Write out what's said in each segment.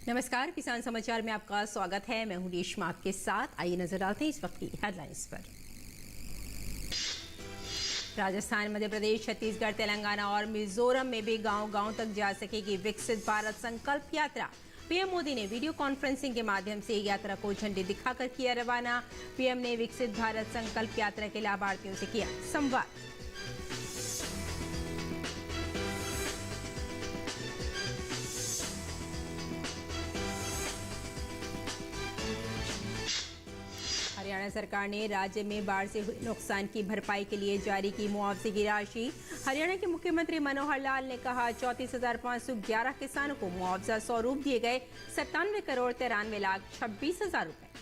नमस्कार, किसान समाचार में आपका स्वागत है। मैं हूं रेशमा आपके साथ। आइए नजर डालते हैं इस वक्त की हेडलाइंस पर। राजस्थान, मध्य प्रदेश, छत्तीसगढ़, तेलंगाना और मिजोरम में भी गांव-गांव तक जा सकेगी विकसित भारत संकल्प यात्रा। पीएम मोदी ने वीडियो कॉन्फ्रेंसिंग के माध्यम से यात्रा को झंडी दिखाकर किया रवाना। पीएम ने विकसित भारत संकल्प यात्रा के लाभार्थियों से किया संवाद। हरियाणा सरकार ने राज्य में बाढ़ से हुए नुकसान की भरपाई के लिए जारी की मुआवजे की राशि। हरियाणा के मुख्यमंत्री मनोहर लाल ने कहा 34,511 किसानों को मुआवजा स्वरूप दिए गए 97 करोड़ 93 लाख 26 हजार रुपए।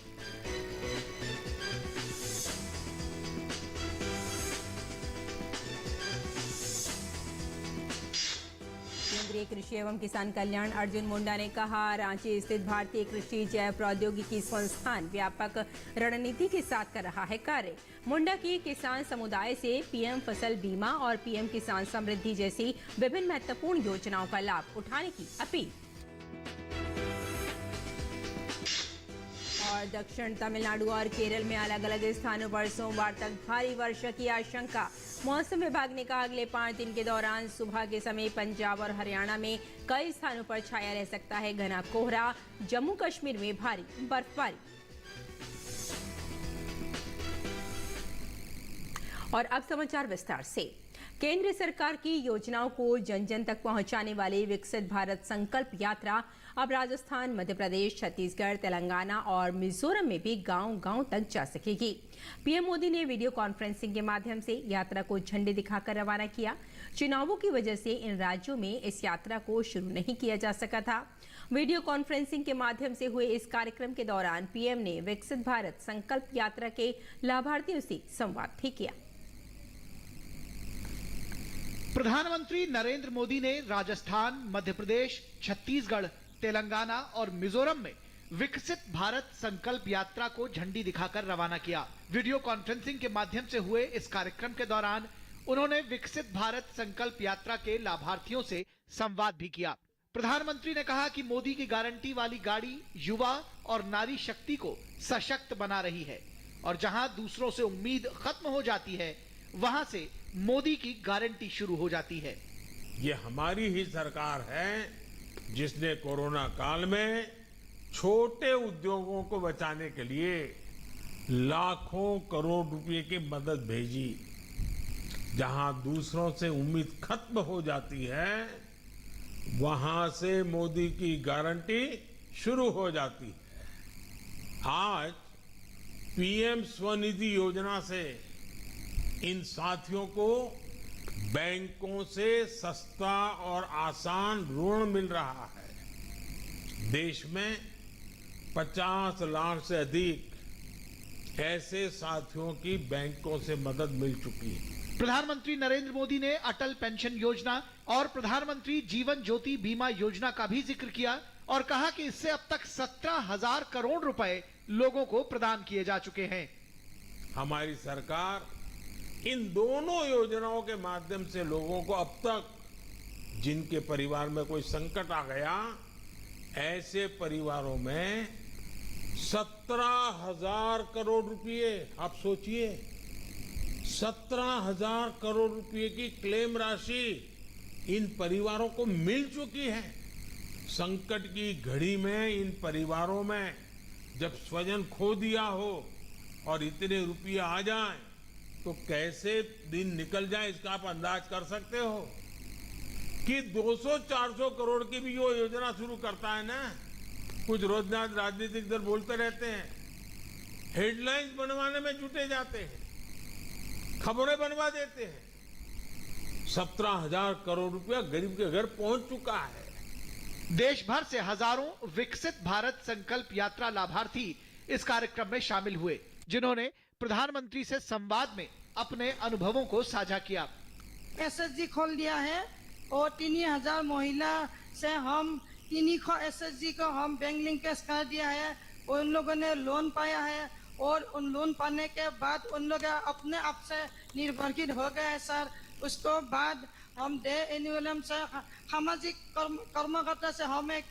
केंद्रीय कृषि एवं किसान कल्याण अर्जुन मुंडा ने कहा रांची स्थित भारतीय कृषि जैव प्रौद्योगिकी संस्थान व्यापक रणनीति के साथ कर रहा है कार्य। मुंडा की किसान समुदाय से पीएम फसल बीमा और पीएम किसान समृद्धि जैसी विभिन्न महत्वपूर्ण योजनाओं का लाभ उठाने की अपील। और दक्षिण तमिलनाडु और केरल में अलग अलग स्थानों पर सोमवार तक भारी वर्षा की आशंका। मौसम विभाग ने कहा अगले 5 दिन के दौरान सुबह के समय पंजाब और हरियाणा में कई स्थानों पर छाया रह सकता है घना कोहरा। जम्मू कश्मीर में भारी बर्फबारी। और अब समाचार विस्तार से। केंद्र सरकार की योजनाओं को जन जन तक पहुंचाने वाली विकसित भारत संकल्प यात्रा अब राजस्थान, मध्य प्रदेश, छत्तीसगढ़, तेलंगाना और मिजोरम में भी गांव-गांव तक जा सकेगी। पीएम मोदी ने वीडियो कॉन्फ्रेंसिंग के माध्यम से यात्रा को झंडी दिखाकर रवाना किया। चुनावों की वजह से इन राज्यों में इस यात्रा को शुरू नहीं किया जा सका था। वीडियो कॉन्फ्रेंसिंग के माध्यम से हुए इस कार्यक्रम के दौरान पीएम ने विकसित भारत संकल्प यात्रा के लाभार्थियों से संवाद भी किया। प्रधानमंत्री नरेंद्र मोदी ने राजस्थान, मध्य प्रदेश, छत्तीसगढ़, तेलंगाना और मिजोरम में विकसित भारत संकल्प यात्रा को झंडी दिखाकर रवाना किया। वीडियो कॉन्फ्रेंसिंग के माध्यम से हुए इस कार्यक्रम के दौरान उन्होंने विकसित भारत संकल्प यात्रा के लाभार्थियों से संवाद भी किया। प्रधानमंत्री ने कहा कि मोदी की गारंटी वाली गाड़ी युवा और नारी शक्ति को सशक्त बना रही है और जहां दूसरों से उम्मीद खत्म हो जाती है वहां से मोदी की गारंटी शुरू हो जाती है। ये हमारी ही सरकार है जिसने कोरोना काल में छोटे उद्योगों को बचाने के लिए लाखों करोड़ रुपए की मदद भेजी। जहां दूसरों से उम्मीद खत्म हो जाती है वहां से मोदी की गारंटी शुरू हो जाती है। आज पीएम स्वनिधि योजना से इन साथियों को बैंकों से सस्ता और आसान ऋण मिल रहा है। देश में 50 लाख से अधिक ऐसे साथियों की बैंकों से मदद मिल चुकी है। प्रधानमंत्री नरेंद्र मोदी ने अटल पेंशन योजना और प्रधानमंत्री जीवन ज्योति बीमा योजना का भी जिक्र किया और कहा कि इससे अब तक 17,000 करोड़ रुपए लोगों को प्रदान किए जा चुके हैं। हमारी सरकार इन दोनों योजनाओं के माध्यम से लोगों को अब तक जिनके परिवार में कोई संकट आ गया ऐसे परिवारों में 17,000 करोड़ रुपए, आप सोचिए 17,000 करोड़ रुपए की क्लेम राशि इन परिवारों को मिल चुकी है। संकट की घड़ी में इन परिवारों में जब स्वजन खो दिया हो और इतने रुपये आ जाएं तो कैसे दिन निकल जाए इसका आप अंदाज कर सकते हो कि 200-400 करोड़ की भी वो योजना शुरू करता है ना। कुछ रोजगार राजनीतिक दल बोलते रहते हैं, हेडलाइंस बनवाने में जुटे जाते हैं, खबरें बनवा देते हैं। 17,000 करोड़ रुपया गरीब के घर पहुंच चुका है। देश भर से हजारों विकसित भारत संकल्प यात्रा लाभार्थी इस कार्यक्रम में शामिल हुए जिन्होंने प्रधानमंत्री से संवाद में अपने अनुभवों को साझा किया। एसएचजी खोल दिया है और 3,000 महिला से हम 3 एसएचजी को हम बैंक लिंकेज कर दिया है। उन लोगों ने लोन पाया है और उन लोन पाने के बाद उन लोग अपने आप से निर्भरशील हो गए हैं सर। उसको बाद हम डे एनुअलम से सामाजिक कर्मकर्ता से हम एक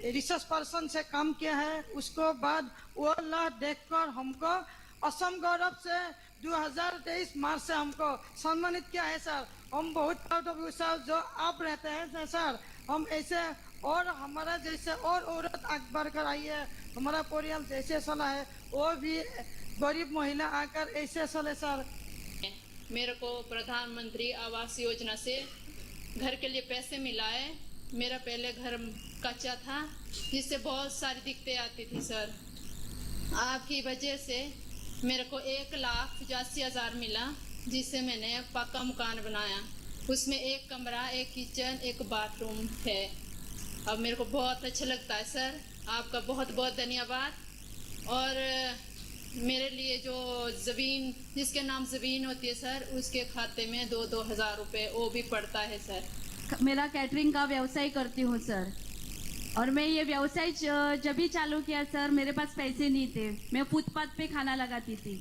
रिसर्च पर्सन से काम किया है। उसको बाद वो ला देखकर हमको असम गौरव से 2023 मार्च से हमको सम्मानित किया है सर। हम बहुत प्राउड ऑफ यू सर, जो आप रहते हैं सर। हम ऐसे और हमारा जैसे और औरत आगे बढ़कर आई है, हमारा परिवार जैसे चला है वो भी गरीब महिला आकर ऐसे चले सर। मेरे को प्रधानमंत्री आवास योजना से घर के लिए पैसे मिला है। मेरा पहले घर कच्चा था जिससे बहुत सारी दिक्कतें आती थी सर। आपकी वजह से मेरे को 1,85,000 मिला, जिससे मैंने पक्का मकान बनाया। उसमें एक कमरा, एक किचन, एक बाथरूम है। अब मेरे को बहुत अच्छा लगता है सर। आपका बहुत बहुत धन्यवाद। और मेरे लिए जो ज़मीन, जिसके नाम ज़मीन होती है सर, उसके खाते में 2-2 हज़ार रुपये वो भी पड़ता है सर। मेरा कैटरिंग का व्यवसाय करती हूँ सर, और मैं ये व्यवसाय जब भी चालू किया सर, मेरे पास पैसे नहीं थे। मैं फुटपाथ पे खाना लगाती थी।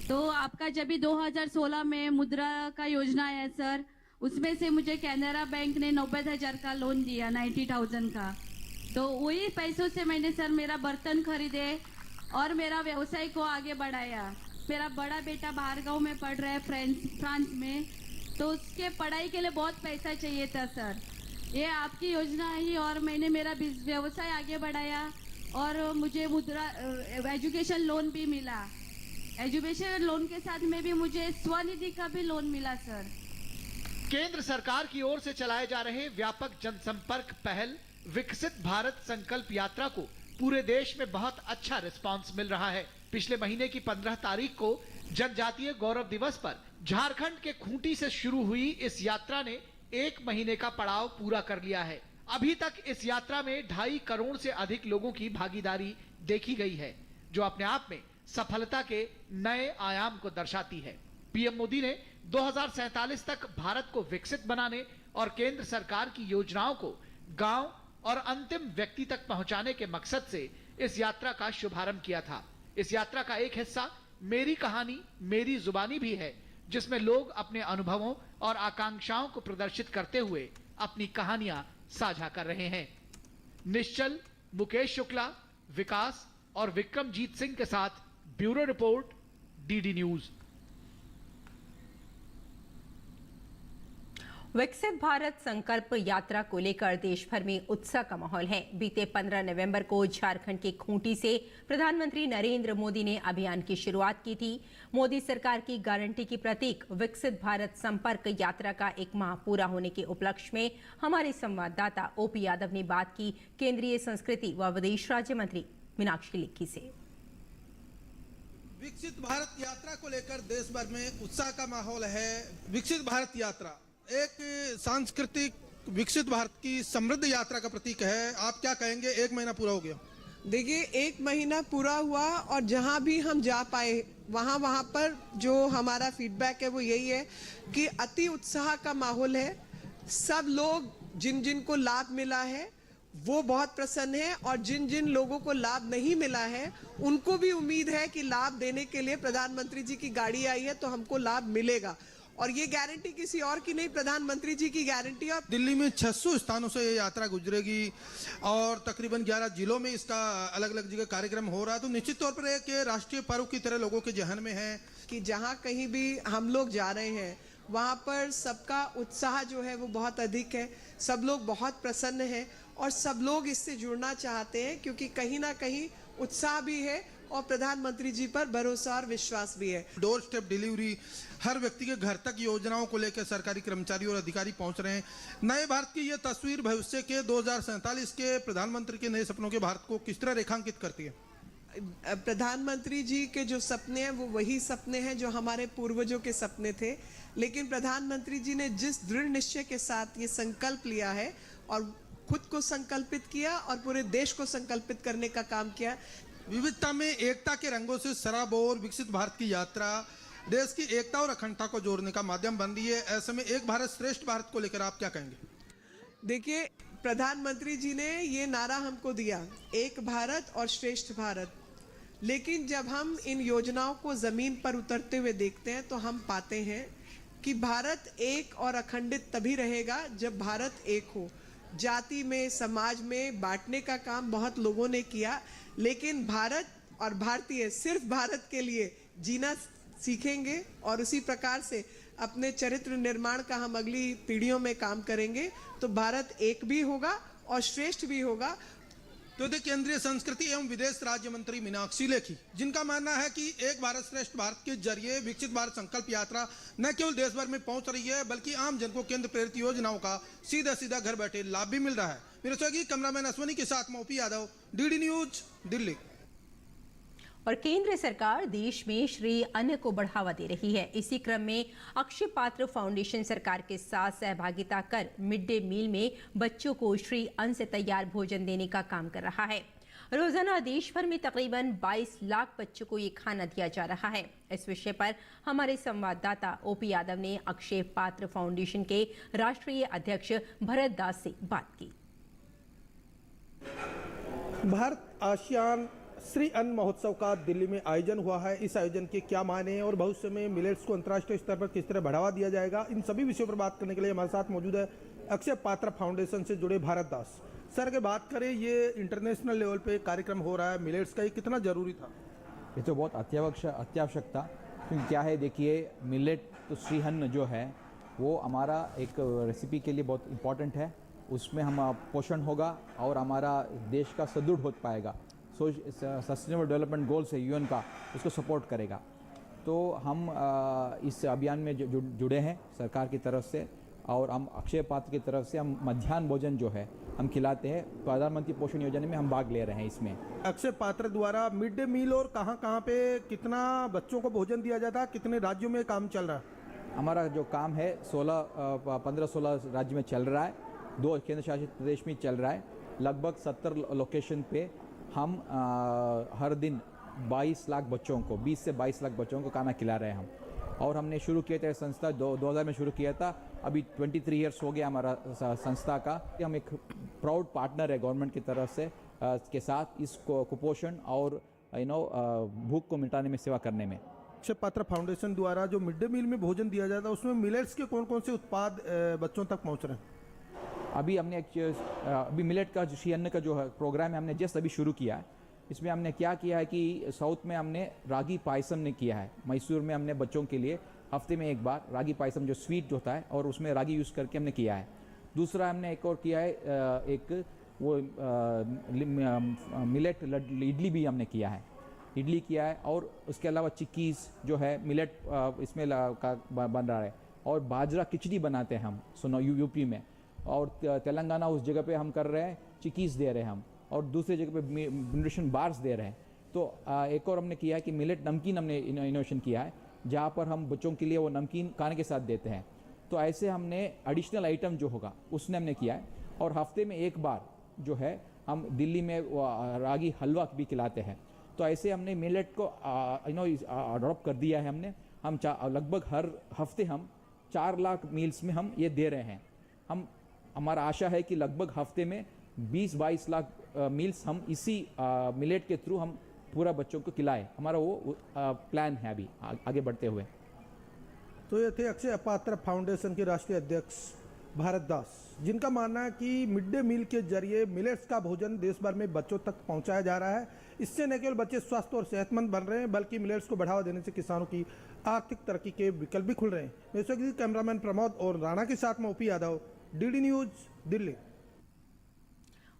तो आपका जब भी 2016 में मुद्रा का योजना है सर, उसमें से मुझे कैनरा बैंक ने 90,000 का लोन दिया, 90,000 का। तो वही पैसों से मैंने सर मेरा बर्तन खरीदे और मेरा व्यवसाय को आगे बढ़ाया। मेरा बड़ा बेटा बाहर गाँव में पढ़ रहा है, फ्रांस में, तो उसके पढ़ाई के लिए बहुत पैसा चाहिए था सर। ये आपकी योजना है और मैंने मेरा व्यवसाय आगे बढ़ाया और मुझे मुद्रा एजुकेशन लोन भी मिला। एजुकेशन लोन के साथ में भी मुझे स्वनिधि का भी लोन मिला सर। केंद्र सरकार की ओर से चलाए जा रहे व्यापक जनसंपर्क पहल विकसित भारत संकल्प यात्रा को पूरे देश में बहुत अच्छा रिस्पांस मिल रहा है। पिछले महीने की 15 तारीख को जनजातीय गौरव दिवस पर झारखंड के खूंटी से शुरू हुई इस यात्रा ने 1 महीने का पड़ाव पूरा कर लिया है। अभी तक इस यात्रा में 2.5 करोड़ से अधिक लोगों की भागीदारी देखी गई है, जो अपने आप में सफलता के नए आयाम को दर्शाती है। पीएम मोदी ने 2047 तक भारत को विकसित बनाने और केंद्र सरकार की योजनाओं को गांव और अंतिम व्यक्ति तक पहुंचाने के मकसद से इस यात्रा का शुभारंभ किया था। इस यात्रा का एक हिस्सा मेरी कहानी मेरी जुबानी भी है, जिसमें लोग अपने अनुभवों और आकांक्षाओं को प्रदर्शित करते हुए अपनी कहानियां साझा कर रहे हैं। निश्चल, मुकेश शुक्ला, विकास और विक्रमजीत सिंह के साथ ब्यूरो रिपोर्ट, डीडी न्यूज। विकसित भारत संकल्प यात्रा को लेकर देश भर में उत्साह का माहौल है। बीते 15 नवंबर को झारखंड के खूंटी से प्रधानमंत्री नरेंद्र मोदी ने अभियान की शुरुआत की थी। मोदी सरकार की गारंटी की प्रतीक विकसित भारत संपर्क यात्रा का 1 माह पूरा होने के उपलक्ष्य में हमारे संवाददाता ओपी यादव ने बात की केंद्रीय संस्कृति व विदेश राज्य मंत्री मीनाक्षी लेखी से। विकसित भारत यात्रा को लेकर देश भर में उत्साह का माहौल है। विकसित भारत यात्रा एक सांस्कृतिक विकसित भारत की समृद्ध यात्रा का प्रतीक है। आप क्या कहेंगे? 1 महीना पूरा हो गया। देखिए, 1 महीना पूरा हुआ और जहां भी हम जा पाए वहां पर जो हमारा फीडबैक है वो यही है कि अति उत्साह का माहौल है। सब लोग जिन जिन को लाभ मिला है वो बहुत प्रसन्न है, और जिन जिन लोगों को लाभ नहीं मिला है उनको भी उम्मीद है कि लाभ देने के लिए प्रधानमंत्री जी की गाड़ी आई है तो हमको लाभ मिलेगा। और ये गारंटी किसी और की नहीं, प्रधानमंत्री जी की गारंटी। और दिल्ली में 600 स्थानों से ये यात्रा गुजरेगी और तकरीबन 11 जिलों में इसका अलग अलग जगह कार्यक्रम हो रहा है। तो निश्चित तौर पर एक राष्ट्रीय पर्व की तरह लोगों के जहन में है कि जहां कहीं भी हम लोग जा रहे हैं वहां पर सबका उत्साह जो है वो बहुत अधिक है। सब लोग बहुत प्रसन्न हैं और सब लोग इससे जुड़ना चाहते हैं, क्योंकि कहीं ना कहीं उत्साह भी है और प्रधानमंत्री जी पर भरोसा और विश्वास भी है। डोर स्टेप डिलीवरी, हर व्यक्ति के घर तक योजनाओं को लेकर सरकारी कर्मचारी और अधिकारी पहुंच रहे हैं। नए भारत की यह तस्वीर भविष्य के 2047 के प्रधानमंत्री के नए सपनों के भारत को किस तरह रेखांकित करती है? प्रधानमंत्री जी के जो सपने हैं वो वही सपने हैं जो हमारे पूर्वजों के सपने थे, लेकिन प्रधानमंत्री जी ने जिस दृढ़ निश्चय के साथ ये संकल्प लिया है और खुद को संकल्पित किया और पूरे देश को संकल्पित करने का काम किया। विविधता में एकता के रंगों से सराबोर विकसित भारत की यात्रा देश की एकता और अखंडता को जोड़ने का माध्यम बन रही है। ऐसे में एक भारत श्रेष्ठ भारत को लेकर आप क्या कहेंगे? देखिए, प्रधानमंत्री जी ने ये नारा हमको दिया, एक भारत और श्रेष्ठ भारत, लेकिन जब हम इन योजनाओं को जमीन पर उतरते हुए देखते हैं तो हम पाते हैं कि भारत एक और अखंडित तभी रहेगा जब भारत एक हो। जाति में, समाज में बांटने का काम बहुत लोगों ने किया, लेकिन भारत और भारतीय सिर्फ भारत के लिए जीना सीखेंगे और उसी प्रकार से अपने चरित्र निर्माण का हम अगली पीढ़ियों में काम करेंगे तो भारत एक भी होगा और श्रेष्ठ भी होगा। तो देखिए, केंद्रीय संस्कृति एवं विदेश राज्य मंत्री मीनाक्षी लेखी, जिनका मानना है कि एक भारत श्रेष्ठ भारत के जरिए विकसित भारत संकल्प यात्रा न केवल देश भर में पहुंच रही है बल्कि आम जन को केंद्र प्रेरित योजनाओं का सीधा सीधा घर बैठे लाभ भी मिल रहा है। मेरे सहयोगी कैमरामैन अश्वनी के साथ मोपी यादव, डीडी न्यूज, दिल्ली। और केंद्र सरकार देश में श्री अन्न को बढ़ावा दे रही है। इसी क्रम में अक्षय पात्र फाउंडेशन सरकार के साथ सहभागिता कर मिड डे मील में बच्चों को श्री अन्न से तैयार भोजन देने का काम कर रहा है। रोजाना देश भर में तकरीबन 22 लाख बच्चों को ये खाना दिया जा रहा है। इस विषय पर हमारे संवाददाता ओपी यादव ने अक्षय पात्र फाउंडेशन के राष्ट्रीय अध्यक्ष भरत दास से बात की। भारत आसियान श्री अन्न महोत्सव का दिल्ली में आयोजन हुआ है। इस आयोजन के क्या मायने हैं और भविष्य में मिलेट्स को अंतर्राष्ट्रीय स्तर पर किस तरह बढ़ावा दिया जाएगा, इन सभी विषयों पर बात करने के लिए हमारे साथ मौजूद है अक्षय पात्र फाउंडेशन से जुड़े भारत दास सर। के बात करें, ये इंटरनेशनल लेवल पे कार्यक्रम हो रहा है मिलेट्स का, ये कितना जरूरी था? ये तो बहुत अत्यावश्यक था, क्योंकि क्या है, देखिए, मिलेट तो श्री अन्न जो है वो हमारा एक रेसिपी के लिए बहुत इम्पॉर्टेंट है। उसमें हम पोषण होगा और हमारा देश का सुदृढ़ हो पाएगा। सस्टेनेबल डेवलपमेंट गोल्स है यूएन का, उसको सपोर्ट करेगा। तो हम इस अभियान में जुड़े हैं सरकार की तरफ से, और हम अक्षय पात्र की तरफ से हम मध्याह्न भोजन जो है हम खिलाते हैं। प्रधानमंत्री पोषण योजना में हम भाग ले रहे हैं इसमें। अक्षय पात्र द्वारा मिड डे मील और कहाँ पे कितना बच्चों को भोजन दिया जाता है, कितने राज्यों में काम चल रहा है? हमारा जो काम है 15-16 राज्य में चल रहा है, 2 केंद्र शासित प्रदेश में चल रहा है। लगभग 70 लोकेशन पे हम हर दिन 22 लाख बच्चों को, 20 से 22 लाख बच्चों को खाना खिला रहे हैं हम। और हमने शुरू किया था संस्था 2000 में शुरू किया था, अभी 23 ईयर्स हो गया हमारा संस्था का। हम एक प्राउड पार्टनर है गवर्नमेंट की तरफ से के साथ इस कुपोषण और भूख को मिटाने में सेवा करने में। अक्षय पात्र फाउंडेशन द्वारा जो मिड डे मील में भोजन दिया जाता है उसमें मिलेट्स के कौन कौन से उत्पाद बच्चों तक पहुँच रहे हैं? अभी हमने अभी मिलेट का जो श्री अन्न का जो प्रोग्राम है हमने जस्ट अभी शुरू किया है। इसमें हमने क्या किया है कि साउथ में हमने रागी पायसम ने किया है। मैसूर में हमने बच्चों के लिए हफ्ते में एक बार रागी पायसम जो स्वीट होता है और उसमें रागी यूज़ करके हमने किया है। दूसरा हमने एक और किया है, एक वो मिलेट इडली भी हमने किया है, इडली किया है। और उसके अलावा चिक्कीज़ जो है मिलेट इसमें बन रहा है, और बाजरा खिचड़ी बनाते हैं हम सुनो यूपी में, और तेलंगाना उस जगह पे हम कर रहे हैं, चिक्कीज़ दे रहे हैं हम, और दूसरी जगह पे न्यूट्रिशन बार्स दे रहे हैं। तो एक और हमने किया है कि मिलेट नमकीन हमने इनोवेशन किया है, जहाँ पर हम बच्चों के लिए वो नमकीन खाने के साथ देते हैं। तो ऐसे हमने एडिशनल आइटम जो होगा उसने हमने किया है। और हफ्ते में एक बार जो है हम दिल्ली में रागी हलवा भी खिलाते हैं। तो ऐसे हमने मिलेट को अडॉप्ट कर दिया है हमने। हम लगभग हर हफ्ते हम 4 लाख मील्स में हम ये दे रहे हैं। हमारा आशा है कि लगभग हफ्ते में 20-22 लाख मील्स हम इसी मिलेट के थ्रू हम पूरा बच्चों को खिलाएं। हमारा वो प्लान है अभी आगे बढ़ते हुए। तो ये थे अक्षय पात्र फाउंडेशन के राष्ट्रीय अध्यक्ष भारत दास, जिनका मानना है कि मिड डे मील के जरिए मिलेट्स का भोजन देश भर में बच्चों तक पहुंचाया जा रहा है। इससे न केवल बच्चे स्वस्थ और सेहतमंद बन रहे हैं, बल्कि मिलेट्स को बढ़ावा देने से किसानों की आर्थिक तरक्की के विकल्प भी खुल रहे हैं। मेरे कैमरामैन प्रमोद और राणा के साथ में OP Yadav, DD news, Delhi.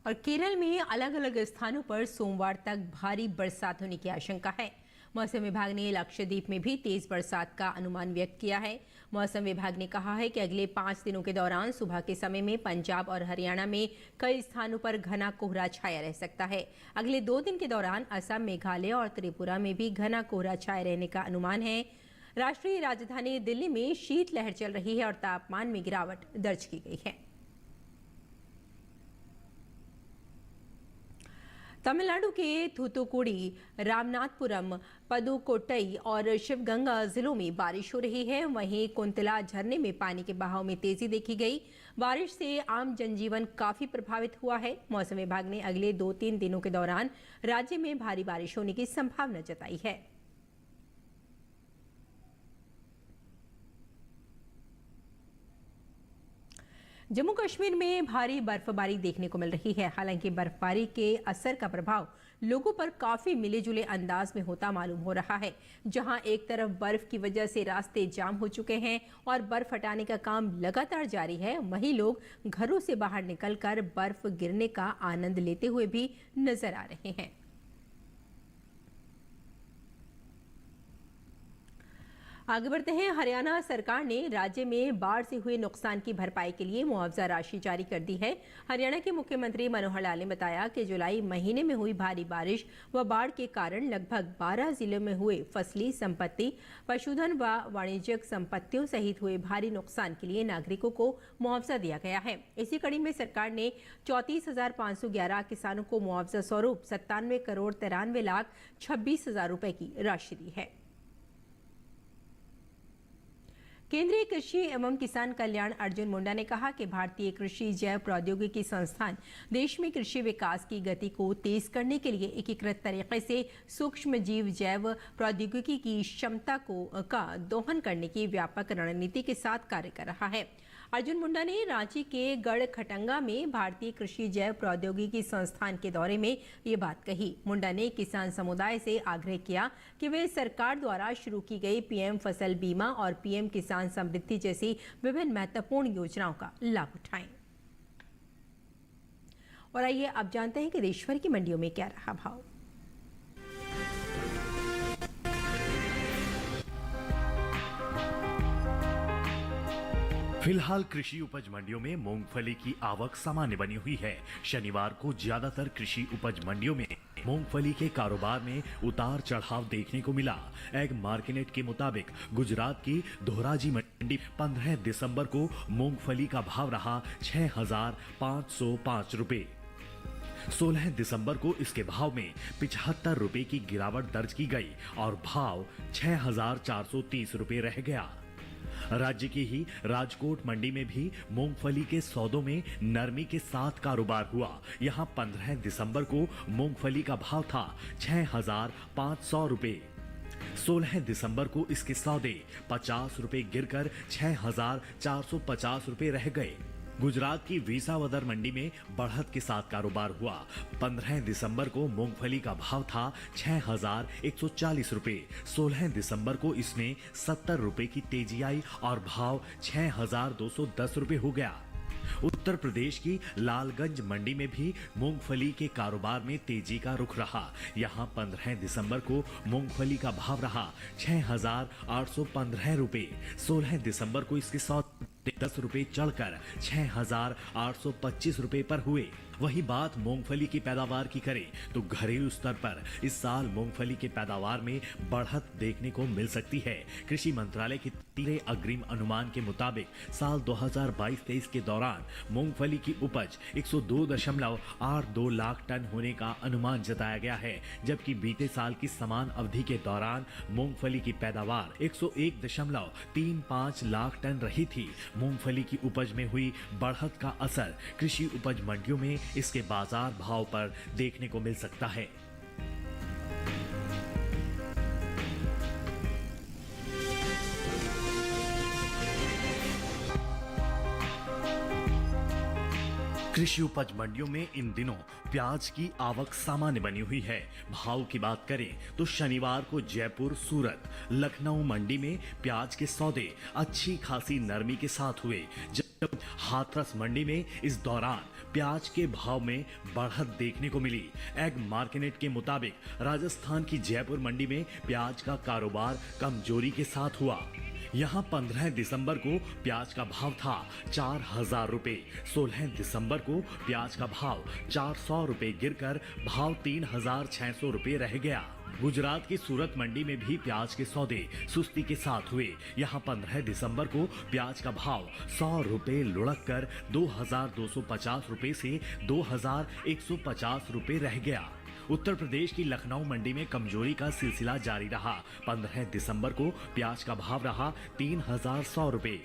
और केरल में अलग अलग स्थानों पर सोमवार तक भारी बरसात होने की आशंका है। मौसम विभाग ने लक्षद्वीप में भी तेज बरसात का अनुमान व्यक्त किया है। मौसम विभाग ने कहा है कि अगले 5 दिनों के दौरान सुबह के समय में पंजाब और हरियाणा में कई स्थानों पर घना कोहरा छाया रह सकता है। अगले 2 दिन के दौरान असम, मेघालय और त्रिपुरा में भी घना कोहरा छाए रहने का अनुमान है। राष्ट्रीय राजधानी दिल्ली में शीतलहर चल रही है और तापमान में गिरावट दर्ज की गई है। तमिलनाडु के थूथुकुडी, रामनाथपुरम, पदुकोट्टई और शिवगंगा जिलों में बारिश हो रही है। वहीं कुंतला झरने में पानी के बहाव में तेजी देखी गई। बारिश से आम जनजीवन काफी प्रभावित हुआ है। मौसम विभाग ने अगले 2-3 दिनों के दौरान राज्य में भारी बारिश होने की संभावना जताई है। जम्मू कश्मीर में भारी बर्फबारी देखने को मिल रही है। हालांकि बर्फबारी के असर का प्रभाव लोगों पर काफी मिले जुले अंदाज में होता मालूम हो रहा है। जहां एक तरफ बर्फ की वजह से रास्ते जाम हो चुके हैं और बर्फ हटाने का काम लगातार जारी है, वहीं लोग घरों से बाहर निकलकर बर्फ गिरने का आनंद लेते हुए भी नजर आ रहे हैं। आगे बढ़ते हैं। हरियाणा सरकार ने राज्य में बाढ़ से हुए नुकसान की भरपाई के लिए मुआवजा राशि जारी कर दी है। हरियाणा के मुख्यमंत्री मनोहर लाल ने बताया कि जुलाई महीने में हुई भारी बारिश व बाढ़ के कारण लगभग 12 जिलों में हुए फसली संपत्ति, पशुधन व वाणिज्यिक संपत्तियों सहित हुए भारी नुकसान के लिए नागरिकों को मुआवजा दिया गया है। इसी कड़ी में सरकार ने 34,511 किसानों को मुआवजा स्वरूप 97,93,26,000 रुपए की राशि दी है। केंद्रीय कृषि एवं किसान कल्याण अर्जुन मुंडा ने कहा कि भारतीय कृषि जैव प्रौद्योगिकी संस्थान देश में कृषि विकास की गति को तेज करने के लिए एकीकृत तरीके से सूक्ष्म जीव जैव प्रौद्योगिकी की क्षमता का दोहन करने की व्यापक रणनीति के साथ कार्य कर रहा है। अर्जुन मुंडा ने रांची के गढ़खटंगा में भारतीय कृषि जैव प्रौद्योगिकी संस्थान के दौरे में ये बात कही। मुंडा ने किसान समुदाय से आग्रह किया कि वे सरकार द्वारा शुरू की गई पीएम फसल बीमा और पीएम किसान समृद्धि जैसी विभिन्न महत्वपूर्ण योजनाओं का लाभ उठाएं। और आइए अब जानते हैं कि देशभर की मंडियों में क्या रहा भाव। फिलहाल कृषि उपज मंडियों में मूंगफली की आवक सामान्य बनी हुई है। शनिवार को ज्यादातर कृषि उपज मंडियों में मूंगफली के कारोबार में उतार चढ़ाव देखने को मिला। एग मार्केट के मुताबिक गुजरात की धोराजी मंडी 15 दिसंबर को मूंगफली का भाव रहा 6,505 रुपए। 16 दिसंबर को इसके भाव में 75 रुपए की गिरावट दर्ज की गई और भाव 6,430 रुपए रह गया। राज्य की ही राजकोट मंडी में भी मूंगफली के सौदों में नरमी के साथ कारोबार हुआ। यहां 15 दिसंबर को मूंगफली का भाव था 6,500 रुपए। 16 दिसंबर को इसके सौदे 50 रुपए गिरकर 6,450 रुपए रह गए। गुजरात की विसावदर मंडी में बढ़त के साथ कारोबार हुआ। 15 दिसंबर को मूंगफली का भाव था 6,140 रुपए। 16 दिसंबर को इसमें 70 रुपए की तेजी आई और भाव 6,210 रुपए हो गया। उत्तर प्रदेश की लालगंज मंडी में भी मूंगफली के कारोबार में तेजी का रुख रहा। यहां 15 दिसंबर को मूंगफली का भाव रहा 6,815 रुपए। 16 दिसंबर को इसके 10 रुपए चढ़कर 6,825 रुपए पर हुए। वही बात मूंगफली की पैदावार की करें तो घरेलू स्तर पर इस साल मूंगफली के पैदावार में बढ़त देखने को मिल सकती है। कृषि मंत्रालय के तीसरे अग्रिम अनुमान के मुताबिक साल 2022-23 के दौरान मूंगफली की उपज 102.82 लाख टन होने का अनुमान जताया गया है, जबकि बीते साल की समान अवधि के दौरान मूंगफली की पैदावार 101.35 लाख टन रही थी। मूंगफली की उपज में हुई बढ़त का असर कृषि उपज मंडियों में इसके बाजार भाव पर देखने को मिल सकता है। कृषि उपज मंडियों में इन दिनों प्याज की आवक सामान्य बनी हुई है। भाव की बात करें तो शनिवार को जयपुर, सूरत, लखनऊ मंडी में प्याज के सौदे अच्छी खासी नरमी के साथ हुए, जब हाथरस मंडी में इस दौरान प्याज के भाव में बढ़त देखने को मिली। एग मार्केट के मुताबिक राजस्थान की जयपुर मंडी में प्याज का कारोबार कमजोरी के साथ हुआ। यहां 15 दिसंबर को प्याज का भाव था 4,000 रुपए। 16 दिसंबर को प्याज का भाव 400 रुपए गिरकर भाव 3,600 रुपए रह गया। गुजरात की सूरत मंडी में भी प्याज के सौदे सुस्ती के साथ हुए। यहां 15 दिसंबर को प्याज का भाव 100 रुपए लुढ़क कर 2,250 रुपए से 2,150 रुपए रह गया। उत्तर प्रदेश की लखनऊ मंडी में कमजोरी का सिलसिला जारी रहा। 15 दिसंबर को प्याज का भाव रहा 3,100 रुपए।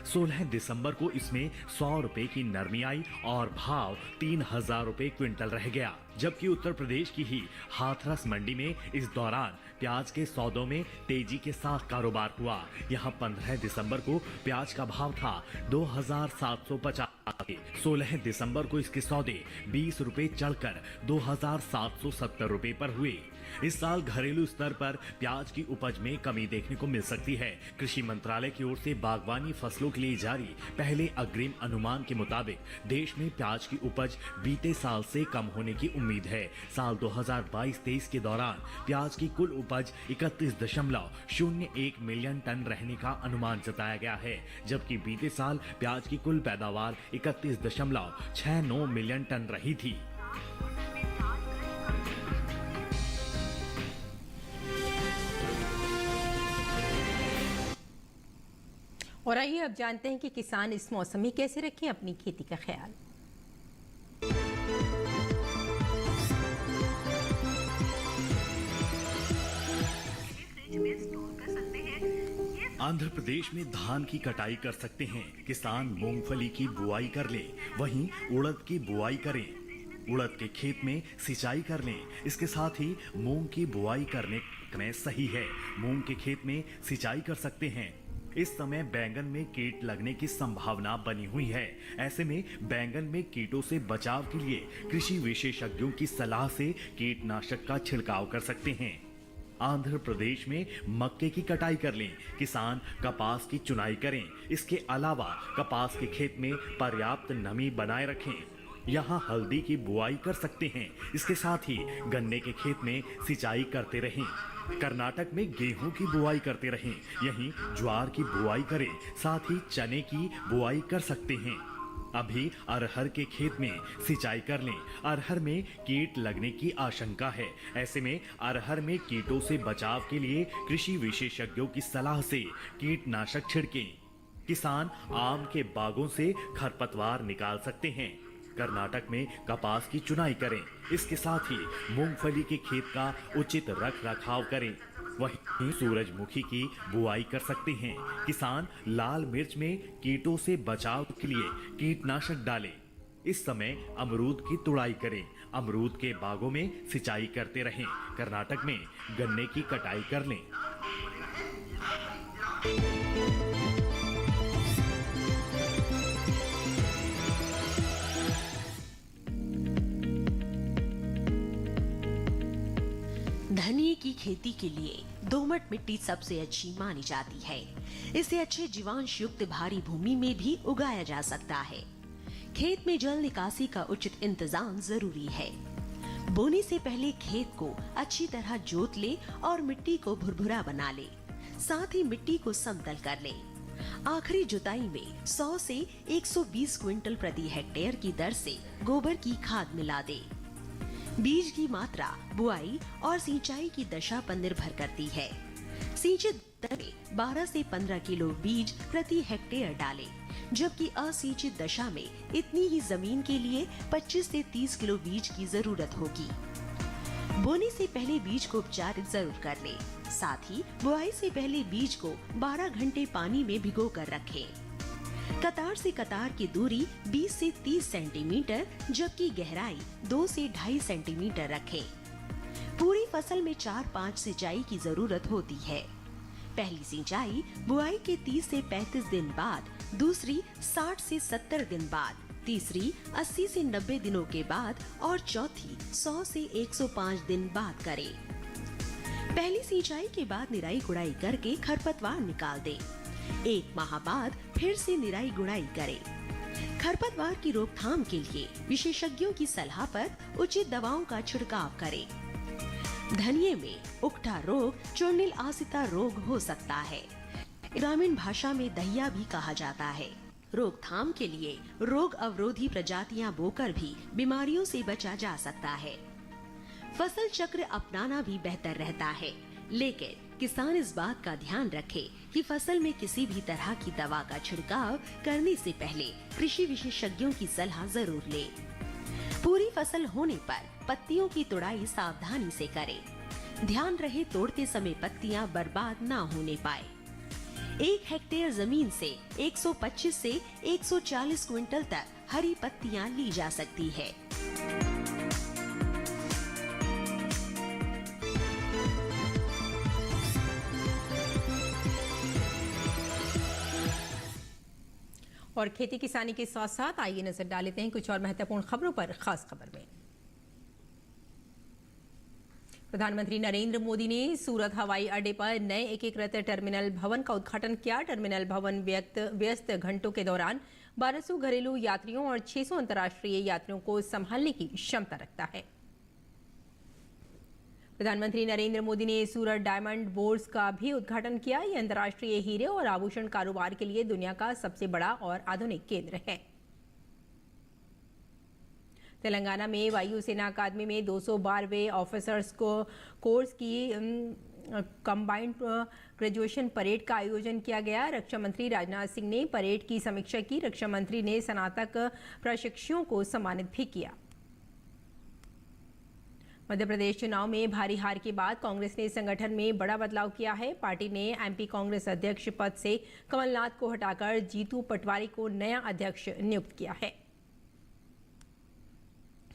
16 दिसंबर को इसमें 100 रुपए की नरमी आई और भाव 3,000 रुपए क्विंटल रह गया। जबकि उत्तर प्रदेश की ही हाथरस मंडी में इस दौरान प्याज के सौदों में तेजी के साथ कारोबार हुआ। यहां 15 दिसंबर को प्याज का भाव था 2,750 16 दिसंबर को इसके सौदे 20 रुपए चढ़कर 2,770 रुपए पर हुए। इस साल घरेलू स्तर पर प्याज की उपज में कमी देखने को मिल सकती है। कृषि मंत्रालय की ओर से बागवानी फसलों के लिए जारी पहले अग्रिम अनुमान के मुताबिक देश में प्याज की उपज बीते साल से कम होने की उम्मीद है। साल 2022-23 के दौरान प्याज की कुल उपज 31.01 मिलियन टन रहने का अनुमान जताया गया है, जबकि बीते साल प्याज की कुल पैदावार 31.69 मिलियन टन रही थी। और आइए अब जानते हैं कि किसान इस मौसम में कैसे रखें अपनी खेती का ख्याल। आंध्र प्रदेश में धान की कटाई कर सकते हैं। किसान मूंगफली की बुआई कर लें, वहीं उड़द की बुआई करें। उड़द के खेत में सिंचाई कर लें। इसके साथ ही मूंग की बुआई करने में सही है। मूंग के खेत में सिंचाई कर सकते हैं। इस समय बैंगन में कीट लगने की संभावना बनी हुई है। ऐसे में बैंगन में कीटों से बचाव के लिए कृषि विशेषज्ञों की सलाह से कीटनाशक का छिड़काव कर सकते हैं। आंध्र प्रदेश में मक्के की कटाई कर लें। किसान कपास की चुनाई करें। इसके अलावा कपास के खेत में पर्याप्त नमी बनाए रखें। यहाँ हल्दी की बुआई कर सकते हैं। इसके साथ ही गन्ने के खेत में सिंचाई करते रहें। कर्नाटक में गेहूं की बुआई करते रहें। यहीं ज्वार की बुआई करें। साथ ही चने की बुआई कर सकते हैं। अभी अरहर के खेत में सिंचाई कर लें। अरहर में कीट लगने की आशंका है। ऐसे में अरहर में कीटों से बचाव के लिए कृषि विशेषज्ञों की सलाह से कीटनाशक छिड़कें। किसान आम के बागों से खरपतवार निकाल सकते हैं। कर्नाटक में कपास की चुनाई करें। इसके साथ ही मूंगफली के खेत का उचित रख रखाव करें। वहीं सूरजमुखी की बुआई कर सकते हैं। किसान लाल मिर्च में कीटों से बचाव के लिए कीटनाशक डालें। इस समय अमरूद की तुड़ाई करें। अमरूद के बागों में सिंचाई करते रहें। कर्नाटक में गन्ने की कटाई कर लें। धनिये की खेती के लिए दोमट मिट्टी सबसे अच्छी मानी जाती है। इसे अच्छे जीवांश युक्त भारी भूमि में भी उगाया जा सकता है। खेत में जल निकासी का उचित इंतजाम जरूरी है। बोने से पहले खेत को अच्छी तरह जोत ले और मिट्टी को भुरभुरा बना ले। साथ ही मिट्टी को समतल कर ले। आखिरी जुताई में 100 से 120 क्विंटल प्रति हेक्टेयर की दर से गोबर की खाद मिला दे। बीज की मात्रा बुआई और सिंचाई की दशा पर निर्भर करती है। सिंचित दर में 12 से 15 किलो बीज प्रति हेक्टेयर डालें, जबकि असिंचित दशा में इतनी ही जमीन के लिए 25 से 30 किलो बीज की जरूरत होगी। बोने से पहले बीज को उपचारित जरूर कर लें। साथ ही बुआई से पहले बीज को 12 घंटे पानी में भिगो कर रखें। कतार से कतार की दूरी 20 से 30 सेंटीमीटर, जबकि गहराई 2 से 2.5 सेंटीमीटर रखें। पूरी फसल में 4-5 सिंचाई की जरूरत होती है। पहली सिंचाई बुआई के 30 से 35 दिन बाद, दूसरी 60 से 70 दिन बाद, तीसरी 80 से 90 दिनों के बाद और चौथी 100 से 105 दिन बाद करें। पहली सिंचाई के बाद निराई गुड़ाई करके खरपतवार निकाल दें। 1 माह बाद फिर से निराई गुड़ाई करें। खरपतवार की रोकथाम के लिए विशेषज्ञों की सलाह पर उचित दवाओं का छिड़काव करें। धनिये में उकठा रोग, चूर्णिल आसिता रोग हो सकता है। ग्रामीण भाषा में दहिया भी कहा जाता है। रोकथाम के लिए रोग अवरोधी प्रजातियां बोकर भी बीमारियों से बचा जा सकता है। फसल चक्र अपनाना भी बेहतर रहता है, लेकिन किसान इस बात का ध्यान रखे कि फसल में किसी भी तरह की दवा का छिड़काव करने से पहले कृषि विशेषज्ञों की सलाह जरूर ले। पूरी फसल होने पर पत्तियों की तुड़ाई सावधानी से करें। ध्यान रहे तोड़ते समय पत्तियां बर्बाद ना होने पाए। 1 हेक्टेयर जमीन से 125 से 140 क्विंटल तक हरी पत्तियां ली जा सकती है। और खेती किसानी के साथ साथ आइए नजर डालते हैं कुछ और महत्वपूर्ण खबरों पर। खास खबर में प्रधानमंत्री नरेंद्र मोदी ने सूरत हवाई अड्डे पर नए एकीकृत टर्मिनल भवन का उद्घाटन किया। टर्मिनल भवन व्यस्त घंटों के दौरान 1200 घरेलू यात्रियों और 600 अंतर्राष्ट्रीय यात्रियों को संभालने की क्षमता रखता है। प्रधानमंत्री नरेंद्र मोदी ने सूरत डायमंड बोर्स का भी उद्घाटन किया। यह अंतर्राष्ट्रीय हीरे और आभूषण कारोबार के लिए दुनिया का सबसे बड़ा और आधुनिक केंद्र है। तेलंगाना में वायुसेना अकादमी में 212वें ऑफिसर्स को कोर्स की कंबाइंड ग्रेजुएशन परेड का आयोजन किया गया। रक्षा मंत्री राजनाथ सिंह ने परेड की समीक्षा की। रक्षा मंत्री ने स्नातक प्रशिक्षुओं को सम्मानित भी किया। मध्य प्रदेश चुनाव में भारी हार के बाद कांग्रेस ने संगठन में बड़ा बदलाव किया है। पार्टी ने एमपी कांग्रेस अध्यक्ष पद से कमलनाथ को हटाकर जीतू पटवारी को नया अध्यक्ष नियुक्त किया है।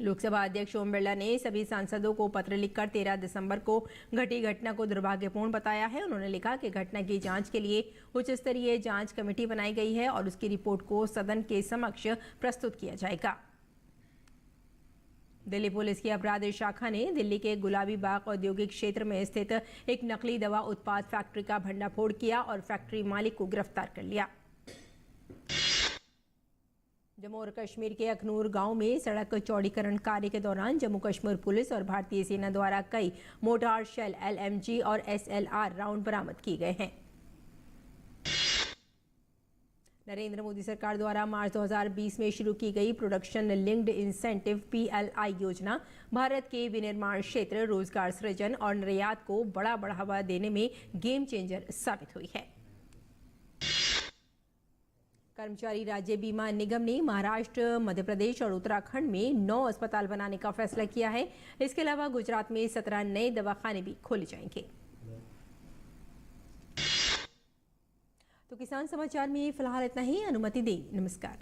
लोकसभा अध्यक्ष ओम बिरला ने सभी सांसदों को पत्र लिखकर 13 दिसंबर को घटी घटना को दुर्भाग्यपूर्ण बताया है। उन्होंने लिखा कि घटना की जांच के लिए उच्च स्तरीय जांच कमेटी बनाई गई है और उसकी रिपोर्ट को सदन के समक्ष प्रस्तुत किया जाएगा। दिल्ली पुलिस की अपराध शाखा ने दिल्ली के गुलाबी बाग औद्योगिक क्षेत्र में स्थित एक नकली दवा उत्पाद फैक्ट्री का भंडाफोड़ किया और फैक्ट्री मालिक को गिरफ्तार कर लिया। जम्मू और कश्मीर के अखनूर गांव में सड़क चौड़ीकरण कार्य के दौरान जम्मू कश्मीर पुलिस और भारतीय सेना द्वारा कई मोर्टार शेल, LMG और SLR राउंड बरामद किए गए हैं। नरेंद्र मोदी सरकार द्वारा मार्च 2020 में शुरू की गई प्रोडक्शन लिंक्ड इंसेंटिव PLI योजना भारत के विनिर्माण क्षेत्र, रोजगार सृजन और निर्यात को बड़ा बढ़ावा देने में गेम चेंजर साबित हुई है। कर्मचारी राज्य बीमा निगम ने महाराष्ट्र, मध्य प्रदेश और उत्तराखंड में 9 अस्पताल बनाने का फैसला किया है। इसके अलावा गुजरात में 17 नए दवाखाने भी खोले जाएंगे। तो किसान समाचार में फिलहाल इतना ही। अनुमति दें। नमस्कार।